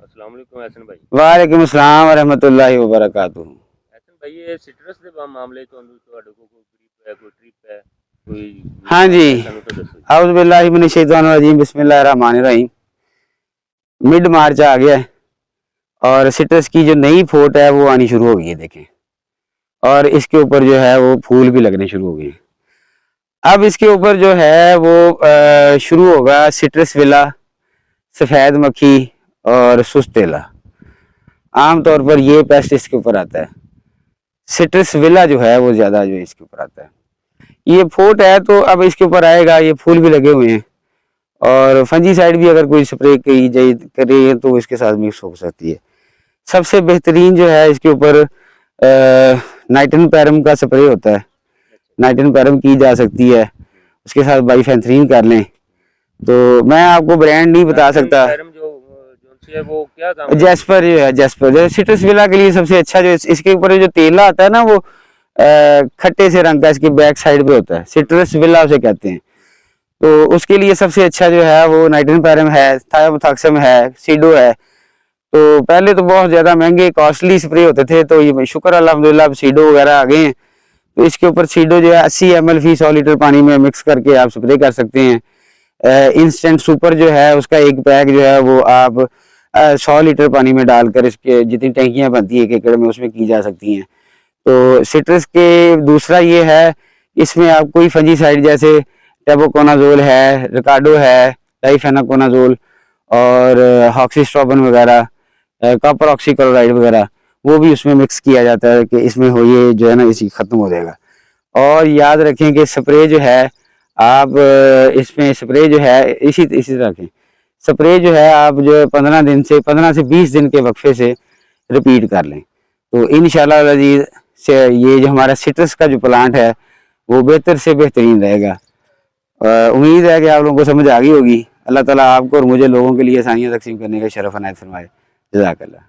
अस्सलाम वालेकुम एहसन भाई। वालेकुम अस्सलाम वरहमतुल्लाहि वबरकातुहू। एहसन भाई ये सिट्रस ਦੇ ਮਾਮਲੇ ਤੁਹਾਡੇ ਕੋਲ ਕੋਈ ਗਰੀਪ ਹੈ ਕੋਈ ਟ੍ਰਿਪ है कोई हाँ जी, मिसाल है सानू तो दसो जी। औज़ु बिल्लाहि मिनश शैतानिर रजीम, बिस्मिल्लाहिर रहमानिर रहीम। मिड मार्च आ गया है और सिट्रस की जो नई फोट है वो आनी शुरू हो गई है, देखें। और इसके ऊपर जो है वो फूल भी लगने शुरू हो गए हैं। अब इसके ऊपर जो है वो शुरू होगा सिट्रस विला, सफ़ेद मक्खी और सुस्तेला। आम तौर पर ये पेस्ट इसके ऊपर आता है। सिट्रस विला जो है वो ज़्यादा जो इसके ऊपर आता है। ये फोट है तो अब इसके ऊपर आएगा, ये फूल भी लगे हुए हैं और फंजीसाइड भी अगर कोई स्प्रे की जाए करे तो इसके साथ मिक्स हो सकती है। सबसे बेहतरीन जो है इसके ऊपर नाइट्रन पैरम का स्प्रे होता है, नाइट्रन पैरम की जा सकती है, उसके साथ बाइफेंथ्रीन कर लें। तो मैं आपको ब्रांड नहीं बता सकता। पैरम जो सी है वो क्या काम है? जैस्पर जो है, जैस्पर जो सिट्रस विला के लिए सबसे अच्छा जो इसके ऊपर जो तेला आता है ना वो खट्टे से रंग का इसके बैक साइड पे होता है, सिट्रस विला उसे कहते हैं। तो उसके लिए सबसे अच्छा जो है वो नाइट्रन पैरम है, थायोमेथाक्सम है, सीडो है। तो पहले तो बहुत ज़्यादा महंगे कॉस्टली स्प्रे होते थे, तो ये शुक्र अल्हम्दुलिल्लाह अब सीडो वगैरह आ गए हैं। तो इसके ऊपर सीडो जो है 80 ml फी 100 लीटर पानी में मिक्स करके आप स्प्रे कर सकते हैं। इंस्टेंट सुपर जो है उसका एक पैक जो है वो आप 100 लीटर पानी में डालकर इसके जितनी टैंकियाँ बनती है एक एकड़ में उसमें की जा सकती हैं। तो सिट्रस के दूसरा ये है, इसमें आप कोई फंजीसाइड जैसे टेबुकोनाजोल है, रिकार्डो है, डाइफेनाकोनाजोल और हॉक्सीस्ट्रोबिन वगैरह, कॉपर ऑक्सीक्लोराइड वगैरह, वो भी उसमें मिक्स किया जाता है कि इसमें हो ये जो है ना इसी ख़त्म हो जाएगा। और याद रखें कि स्प्रे जो है आप इसमें स्प्रे जो है इसी तरह रखें। स्प्रे जो है आप जो 15 से 20 दिन के वक्फे से रिपीट कर लें। तो इंशाल्लाह अज़ीज़ से ये जो हमारा सिट्रस का जो प्लांट है वो बेहतर से बेहतरीन रहेगा। उम्मीद है कि आप लोगों को समझ आ गई होगी। अल्लाह ताला आपको और मुझे लोगों के लिए आसानियाँ तकसीम करने का शरफ़ अनायत फरमाए। जज़ाकल्लाह।